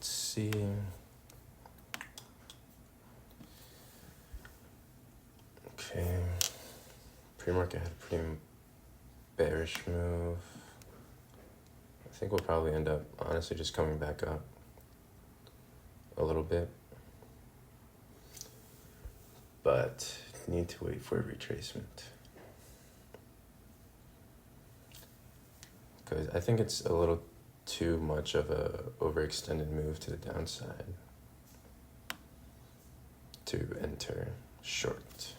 let's see. Okay, pre-market had a pretty bearish move. I think we'll probably end up honestly just coming back up a little bit, but need to wait for a retracement because I think it's a little too much of a overextended move to the downside to enter short.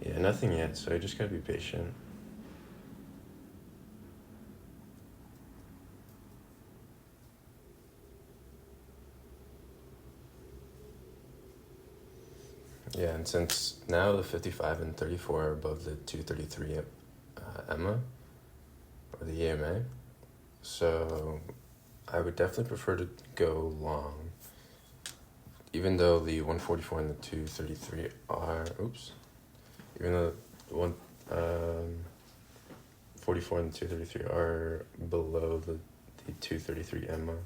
Yeah, nothing yet, so I just gotta be patient. Yeah, and since now the 55 and 34 are above the 233 EMA, or the EMA, so I would definitely prefer to go long, even though the 144 and the 233 are, even though the 144 and the 233 are below the 233 EMA.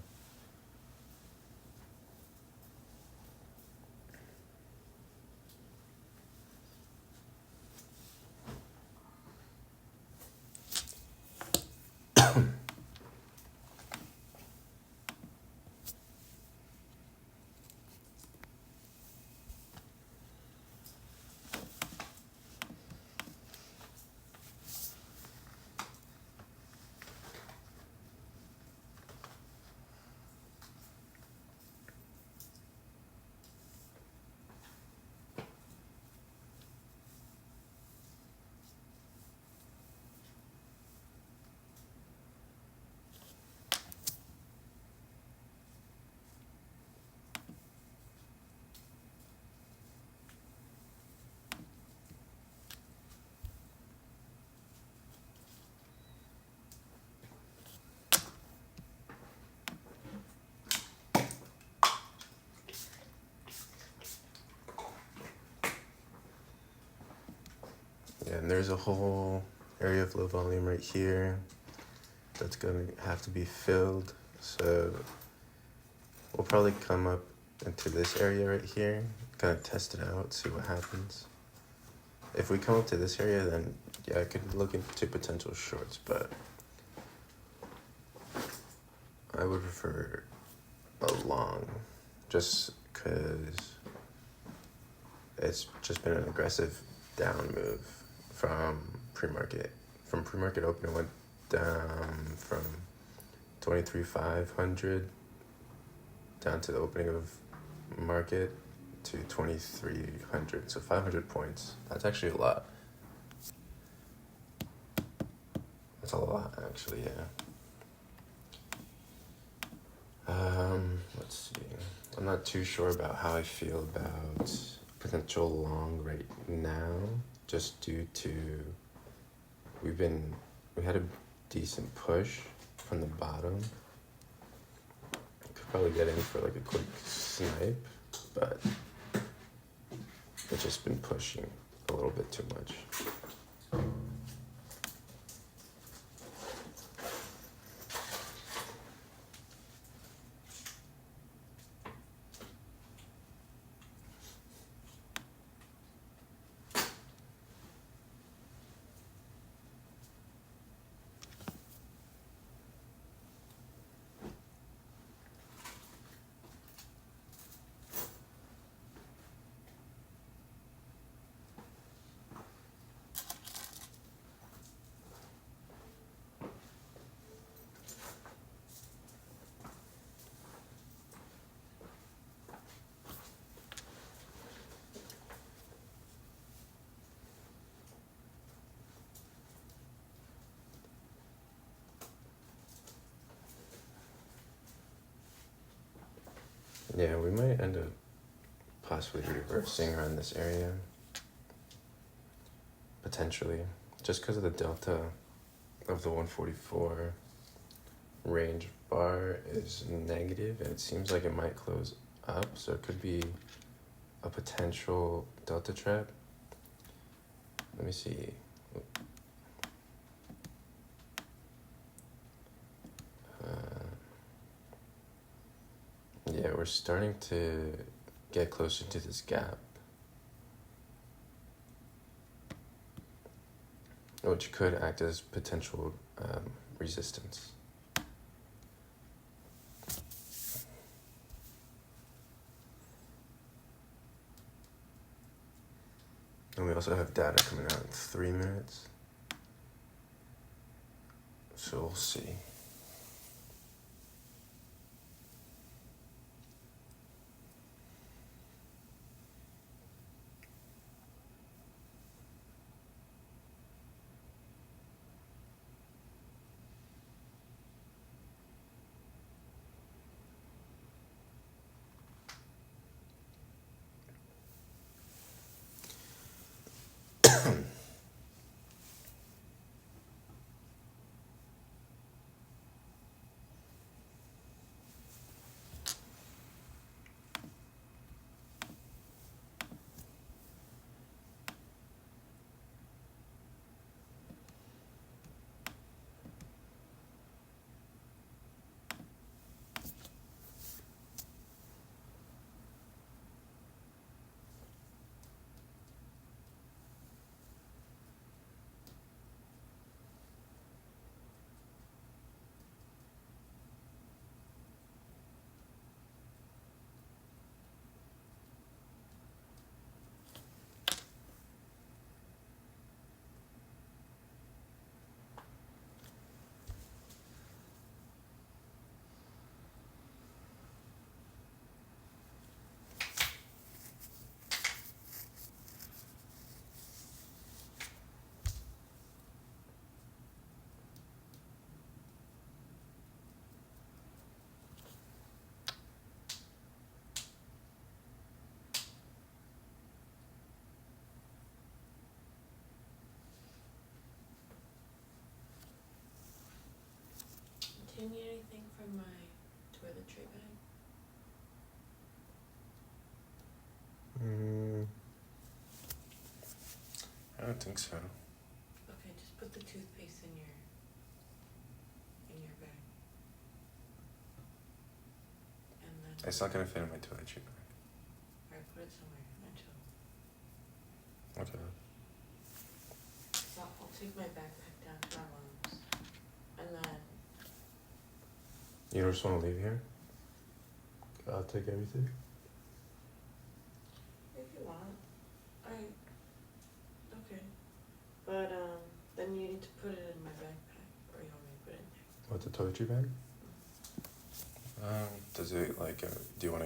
Yeah, and there's a whole area of low volume right here that's going to have to be filled. So we'll probably come up into this area right here, kind of test it out, see what happens. If we come up to this area, then yeah, I could look into potential shorts, but I would prefer a long, just because it's just been an aggressive down move from pre-market. From pre-market open, it went down from 23,500 down to the opening of market to 2,300. So 500 points. That's actually a lot. That's a lot, actually, yeah. Let's see. I'm not too sure about how I feel about potential long right now, just due to we had a decent push from the bottom. Could probably get in for like a quick snipe, but it's just been pushing a little bit too much. Yeah, we might end up possibly reversing around this area. Potentially. Just because of the delta of the 144 range bar is negative, and it seems like it might close up. So it could be a potential delta trap. Let me see. Yeah, we're starting to get closer to this gap, which could act as potential resistance. And we also have data coming out in 3 minutes. So we'll see. Do you need anything from my toiletry bag? I don't think so. Okay, just put the toothpaste in your bag. And then It's not gonna fit in my toiletry bag. alright, put it somewhere until Okay. so I'll take my backpack down to our rooms. And then You just wanna leave here? I'll take everything. if you want. Okay. But then you need to put it in my backpack, or you want me to put it in there? What, the toiletry bag? Does it do you want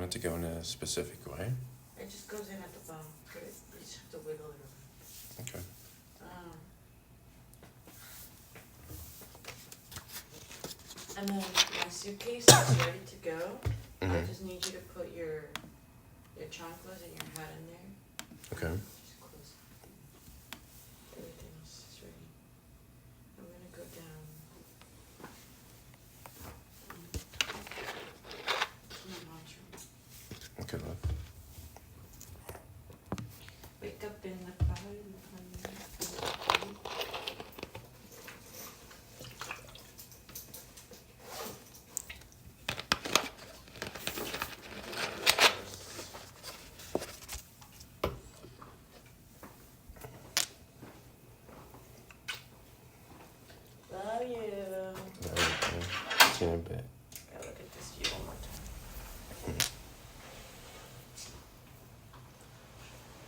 it to go in a specific way? It just goes in at the bottom. But you just have to wiggle it around. Okay. And then my suitcase is ready to go. Mm-hmm. I just need you to put your chanclas and your hat in there. Okay. Just close. Everything else is ready. I'm gonna go down to my washroom. Okay, love. Wake up in the cloud. Love you. Okay. See you in a bit. Gotta look at this view one more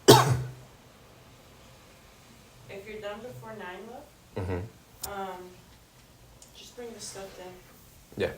time. If you're done before 9, love, Mm-hmm. just bring the stuff in. Yeah.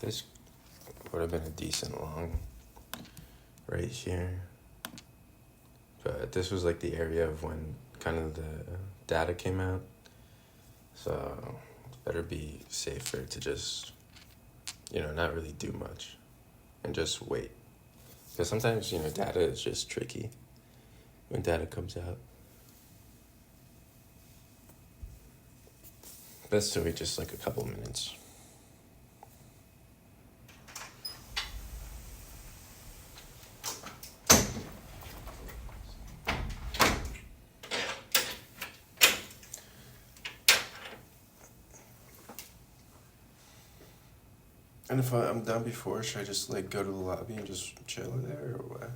This would have been a decent long right here. But this was like the area of when kind of the data came out. So it's better be safer to just, not really do much and just wait. Because sometimes, data is just tricky when data comes out. Best to wait just like a couple minutes. And if I'm done before, should I just like go to the lobby and just chill there, or what?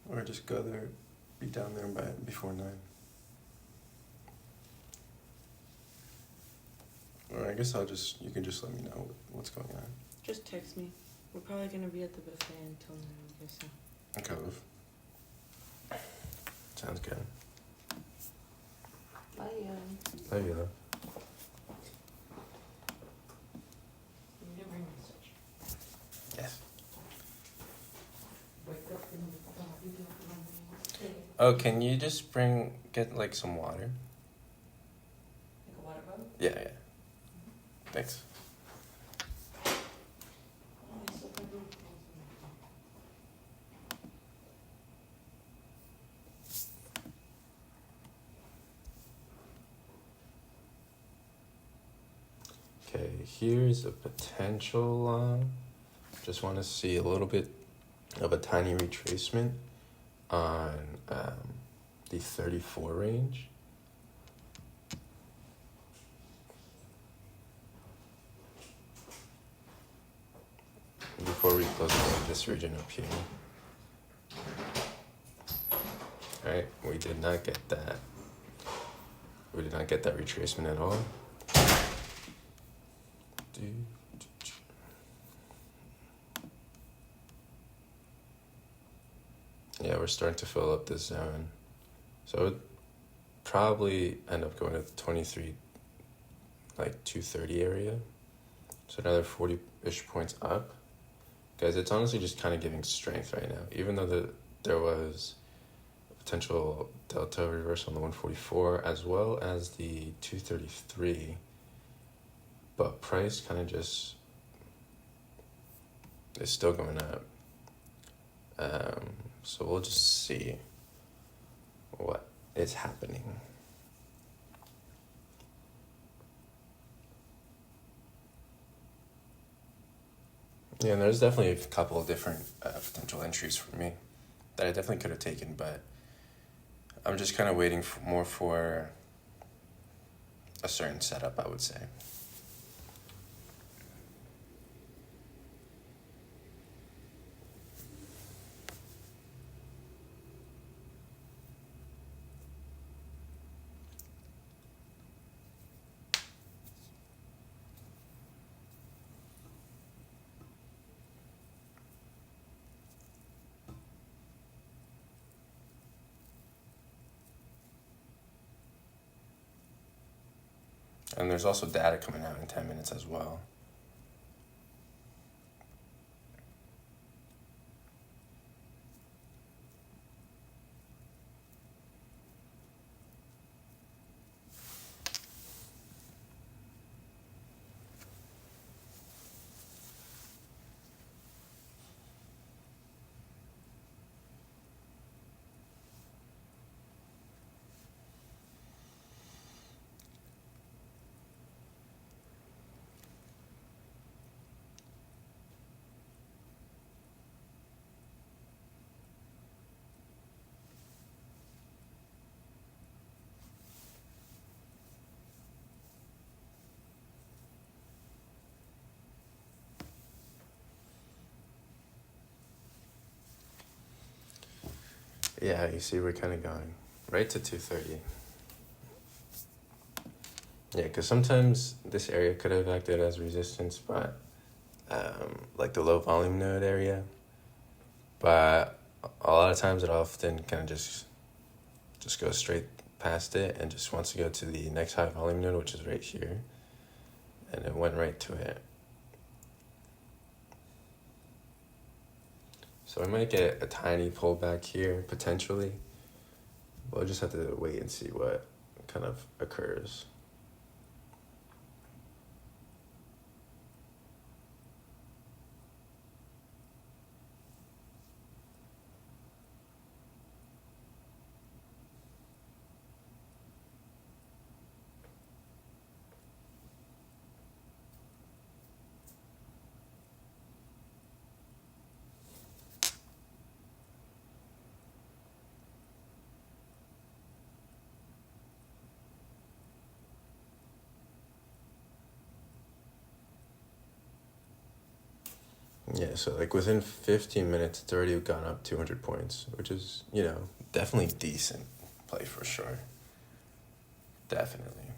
Or just go there, be down there before 9? Or I guess you can just let me know what's going on. Just text me. We're probably gonna be at the buffet until 9, I guess so. Okay, love. Sounds good. Bye, Love you, love. You didn't bring my switch. Yes. Wake up in the lobby. Oh, can you just get like some water? Like a water bottle? Yeah. Thanks. Okay, here's a potential long. Just want to see a little bit of a tiny retracement on the 34 range. Before we close out this region up here. Alright, we did not get that. We did not get that retracement at all. Yeah, we're starting to fill up this zone. So it would probably end up going to the 23, like 230 area. So another 40-ish points up. Guys, it's honestly just kind of giving strength right now. Even though there was a potential delta reversal on the 144 as well as the 233. But price kind of just is still going up. So we'll just see what is happening. Yeah, and there's definitely a couple of different potential entries for me that I definitely could have taken, but I'm just kind of waiting more for a certain setup, I would say. And there's also data coming out in 10 minutes as well. Yeah, you see we're kind of going right to 230. Yeah, because sometimes this area could have acted as resistance, but like the low volume node area. But a lot of times it often kind of just goes straight past it and just wants to go to the next high volume node, which is right here. And it went right to it. So we might get a tiny pullback here, potentially. we'll just have to wait and see what kind of occurs. Yeah, so like within 15 minutes, it's already gone up 200 points, which is, definitely decent play for sure. Definitely.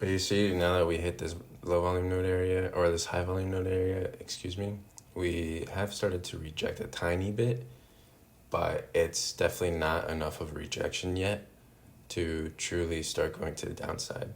But you see, now that we hit this low volume node area, or this high volume node area, we have started to reject a tiny bit, but it's definitely not enough of a rejection yet to truly start going to the downside.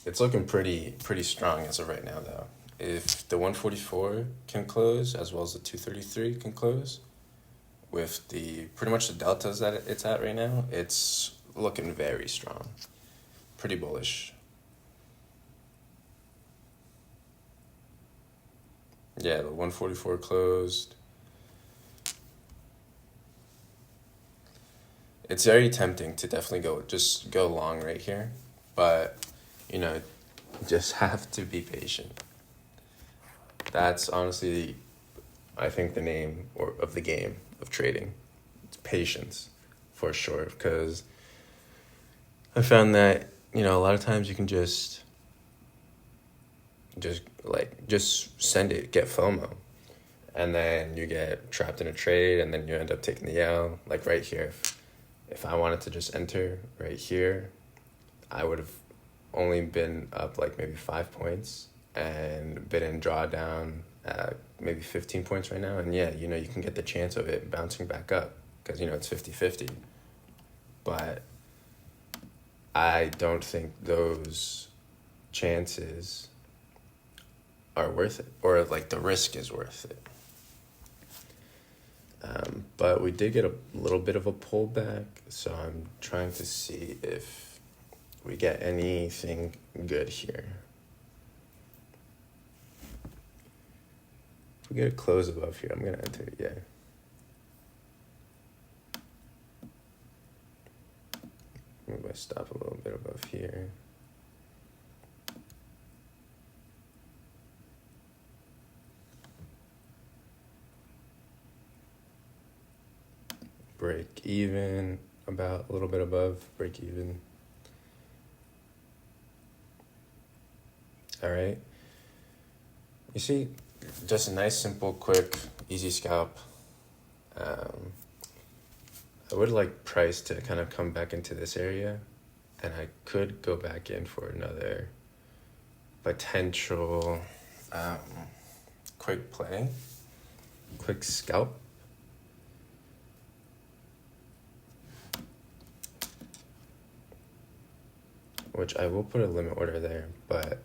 It's looking pretty strong as of right now, though. If the 144 can close, as well as the 233 can close, with pretty much the deltas that it's at right now, it's looking very strong. Pretty bullish. Yeah, the 144 closed. It's very tempting to definitely go long right here, but just have to be patient. That's honestly, I think, the name of the game of trading. It's patience, for sure, because I found that, a lot of times you can just send it, get FOMO, and then you get trapped in a trade, and then you end up taking the L. Like right here, if I wanted to just enter right here, I would have only been up like maybe 5 points and been in drawdown at maybe 15 points right now. And yeah, you can get the chance of it bouncing back up because, it's 50-50. But I don't think those chances are worth it, or like the risk is worth it. But we did get a little bit of a pullback, so I'm trying to see if we get anything good here. If we get a close above here, I'm going to enter it, yeah. Move my stop a little bit above here. Break even, about a little bit above break even. All right. You see, just a nice, simple, quick, easy scalp. I would like price to kind of come back into this area, and I could go back in for another potential quick play, quick scalp. Which I will put a limit order there, but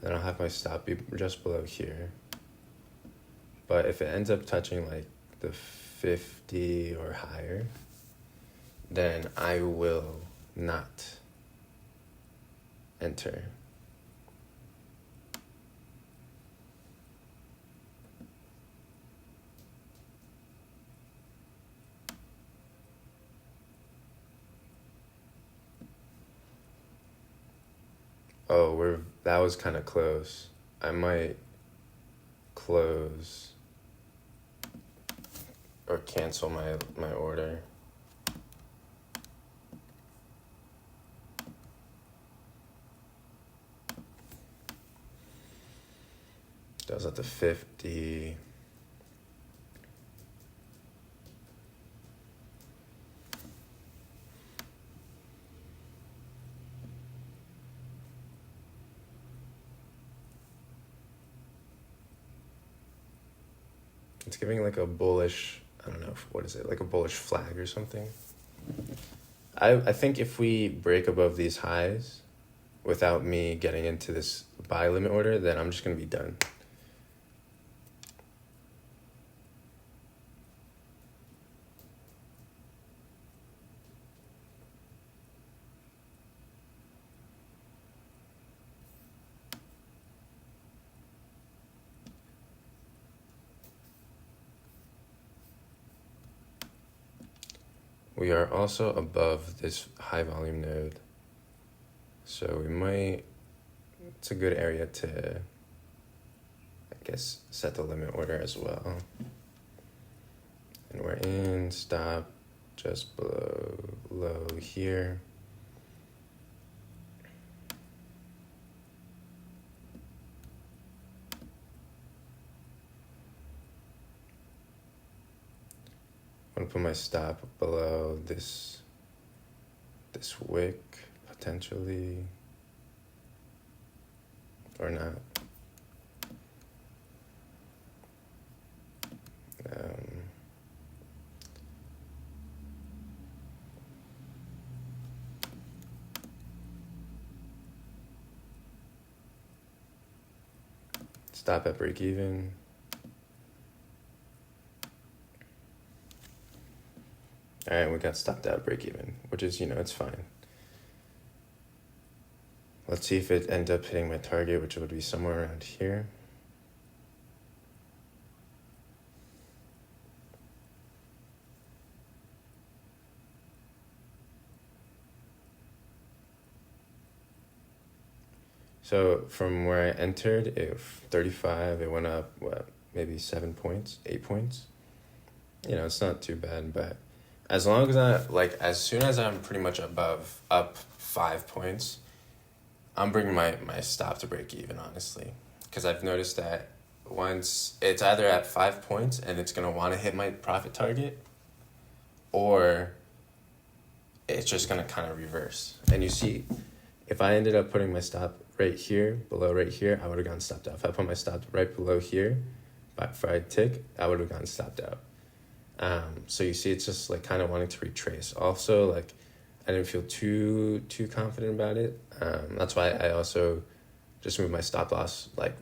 then I'll have my stop be just below here. But if it ends up touching like the 50 or higher, then I will not enter. Oh, that was kind of close. I might close or cancel my order. That was at the 50. It's giving like a bullish, I don't know, what is it, like a bullish flag or something. I think if we break above these highs without me getting into this buy limit order, then I'm just going to be done. We are also above this high volume node. So we might, it's a good area to, I guess, set the limit order as well. And we're in, stop just below low here. I'm gonna put my stop below this wick, potentially, or not. Stop at break even. All right, we got stopped out break even, which is, it's fine. Let's see if it ends up hitting my target, which would be somewhere around here. So from where I entered, if 35, it went up, maybe 7 points, 8 points. It's not too bad, but as long as as soon as I'm pretty much up 5 points, I'm bringing my stop to break even, honestly. Because I've noticed that once it's either at 5 points and it's going to want to hit my profit target, or it's just going to kind of reverse. And you see, if I ended up putting my stop right here, below right here, I would have gotten stopped out. If I put my stop right below here, if I tick, I would have gotten stopped out. So you see, it's just like kind of wanting to retrace. Also, like, I didn't feel too confident about it. That's why I also just moved my stop loss like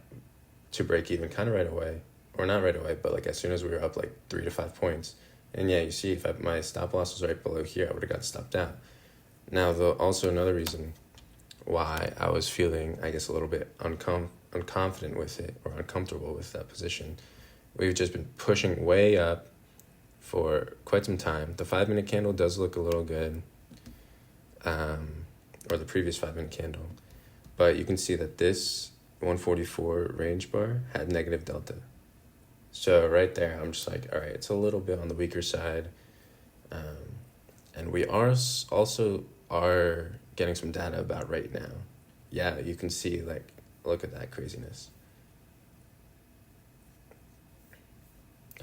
to break even kind of right away, or not right away, but like as soon as we were up like 3 to 5 points. And yeah, you see, if my stop loss was right below here, I would have got stopped out. Now, also another reason why I was feeling, I guess, a little bit unconfident with it, or uncomfortable with that position. We've just been pushing way up for quite some time. The 5-minute candle does look a little good, or the previous 5-minute candle, but you can see that this 144 range bar had negative delta. So right there, I'm just like, all right, it's a little bit on the weaker side, and we also are getting some data about right now. Yeah, you can see, like, look at that craziness.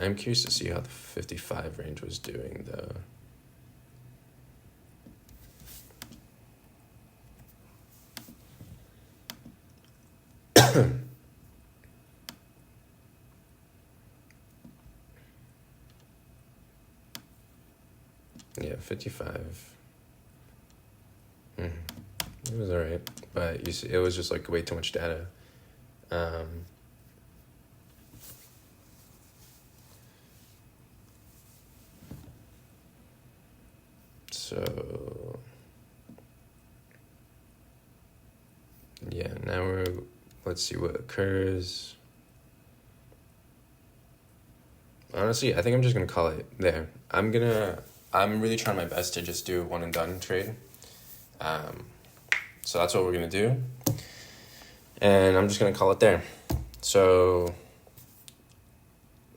I'm curious to see how the 55 range was doing, though. Yeah, 55. It was all right, but you see, it was just like way too much data. So yeah, now let's see what occurs. Honestly, I think I'm just gonna call it there. I'm really trying my best to just do a one and done trade. So that's what we're gonna do. And I'm just gonna call it there. So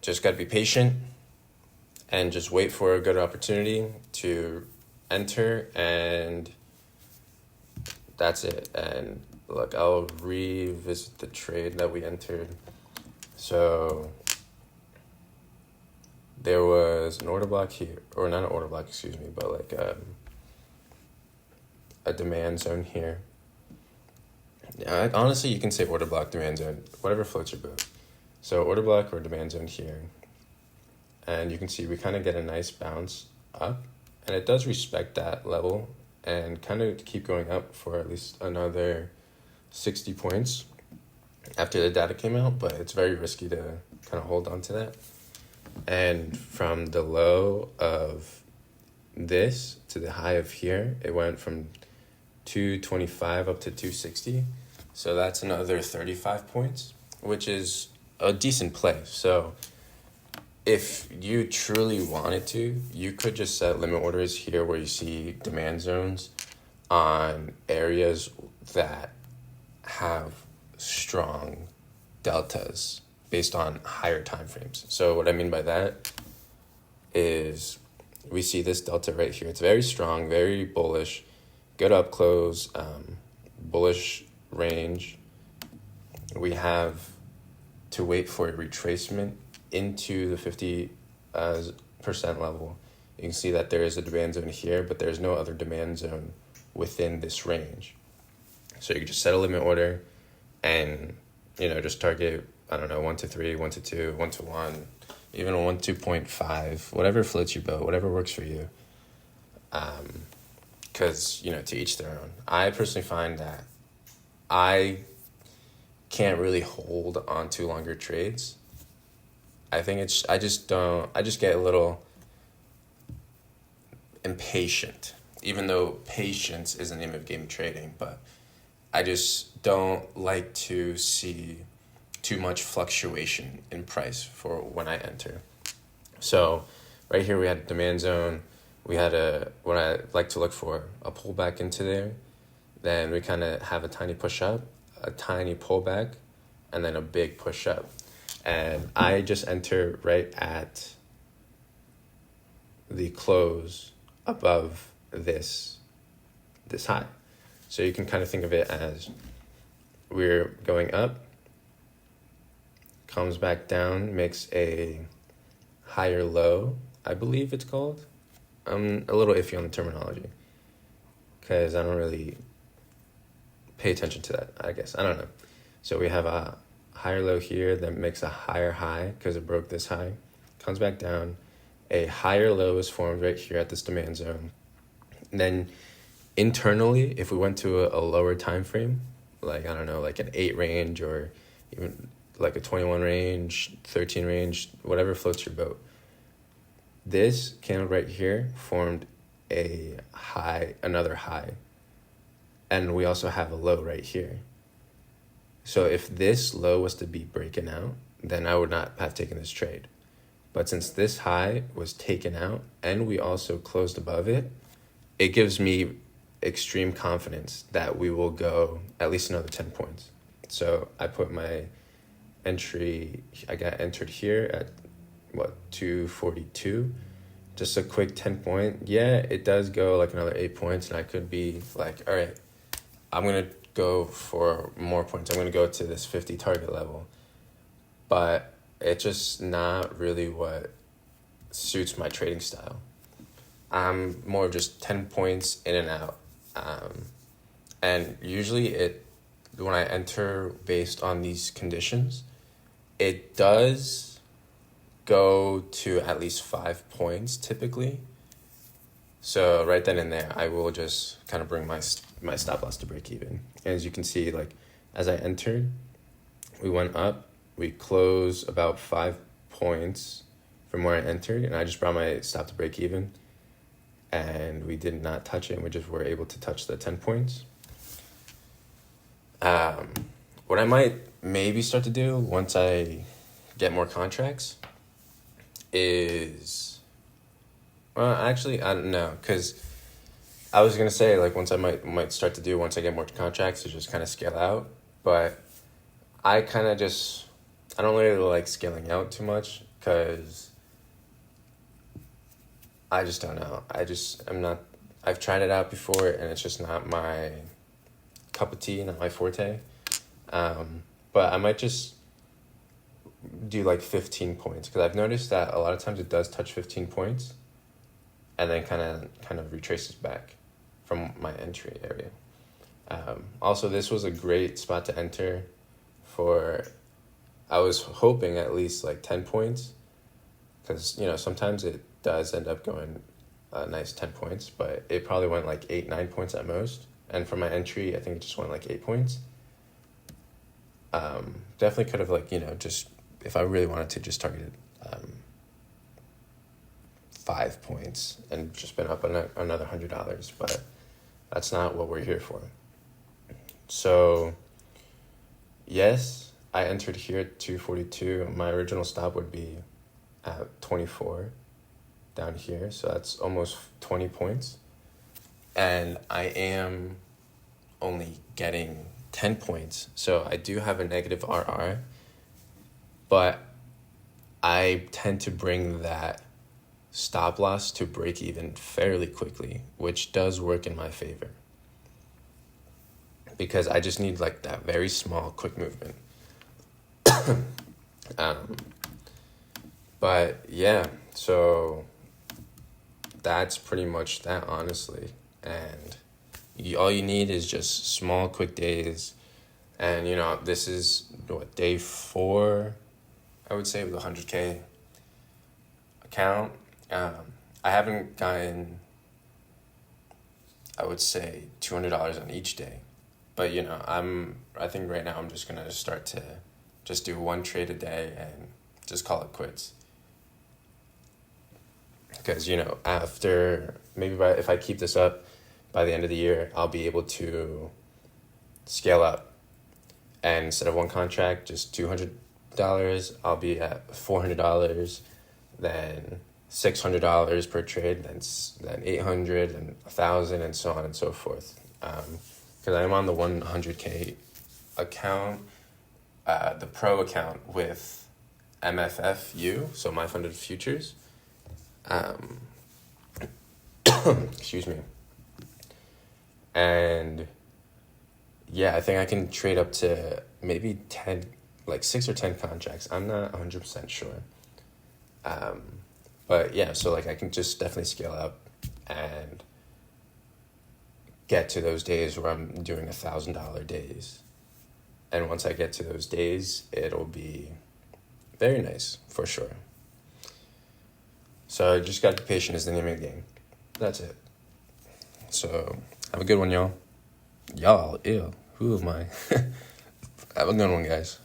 just gotta be patient and just wait for a good opportunity to enter, and that's it. And look, I'll revisit the trade that we entered. So there was an order block here, or not an order block, excuse me, but like a demand zone here. Honestly, you can say order block, demand zone, whatever floats your boat. So order block or demand zone here. and you can see we kind of get a nice bounce up, and it does respect that level and kind of keep going up for at least another 60 points after the data came out, but it's very risky to kind of hold on to that. And from the low of this to the high of here, it went from 225 up to 260. So that's another 35 points, which is a decent play. So if you truly wanted to, you could just set limit orders here where you see demand zones on areas that have strong deltas based on higher time frames. So what I mean by that is we see this delta right here. It's very strong, very bullish, good up close, bullish range. We have to wait for a retracement into the 50% level. You can see that there is a demand zone here, but there's no other demand zone within this range. So you can just set a limit order and, just target, 1 to 3, 1 to 2, 1 to 1, even a 1 to 2.5, whatever floats your boat, whatever works for you. Because, to each their own. I personally find that I can't really hold on to longer trades. I just get a little impatient, even though patience is the name of game trading, but I just don't like to see too much fluctuation in price for when I enter. So right here we had a demand zone. We had what I like to look for, a pullback into there. Then we kind of have a tiny push up, a tiny pullback, and then a big push up. And I just enter right at the close above this high. So you can kind of think of it as we're going up, comes back down, makes a higher low, I believe it's called. I'm a little iffy on the terminology because I don't really pay attention to that, I guess. I don't know. So we have a higher low here that makes a higher high because it broke this high, comes back down. A higher low is formed right here at this demand zone. And then internally, if we went to a lower time frame, like an 8 range or even like a 21 range, 13 range, whatever floats your boat, this candle right here formed a high, another high, and we also have a low right here. So if this low was to be breaking out, then I would not have taken this trade. But since this high was taken out and we also closed above it, it gives me extreme confidence that we will go at least another 10 points. So I put my entry, I got entered here at 242. Just a quick 10 point. Yeah, it does go like another 8 points, and I could be like, all right, I'm going to go for more points. I'm going to go to this 50 target level. But it's just not really what suits my trading style. I'm more of just 10 points in and out. And usually when I enter based on these conditions, it does go to at least 5 points typically. So right then and there, I will just kind of bring my stop loss to break even. And as you can see, like as I entered, we went up, we closed about 5 points from where I entered, and I just brought my stop to break even, and we did not touch it, and we just were able to touch the 10 points. What I might maybe start to do once I get more contracts is, actually, I don't know, because I was going to say, like, once I might start to do once I get more contracts is just kind of scale out, but I kind of I don't really like scaling out too much because I just don't know. I've tried it out before and it's just not my cup of tea, not my forte. But I might just do like 15 points because I've noticed that a lot of times it does touch 15 points and then kind of retraces back from my entry area. Also, this was a great spot to enter for, I was hoping at least like 10 points because, you know, sometimes it does end up going a nice 10 points, but it probably went like 8, 9 points at most. And for my entry, I think it just went like 8 points. Definitely could have, like, you know, just, if I really wanted to, just targeted 5 points and just been up another $100, but that's not what we're here for. So, yes, I entered here at 242. My original stop would be at 24 down here, so that's almost 20 points. And I am only getting 10 points, so I do have a negative RR, but I tend to bring that stop loss to break even fairly quickly, which does work in my favor, because I just need like that very small quick movement. But yeah, so that's pretty much that, honestly. And all you need is just small quick days. And, you know, this is what, day 4, I would say, with a 100K account. I haven't gotten, I would say, $200 on each day. But, you know, I think right now I'm just going to start to just do one trade a day and just call it quits. Because, you know, after, if I keep this up, by the end of the year, I'll be able to scale up. And instead of one contract, just $200, I'll be at $400, then $600 per trade, then $800 and $1,000, and so on and so forth. Because I'm on the 100K account, the pro account with MFFU, so My Funded Futures. Excuse me. And yeah, I think I can trade up to maybe 10, like 6 or 10 contracts. I'm not 100% sure. But yeah, so like I can just definitely scale up and get to those days where I'm doing $1,000 days. And once I get to those days, it'll be very nice, for sure. So just gotta be patient is the name of the game. That's it. So have a good one, y'all. Y'all, ew. Who am I? Have a good one, guys.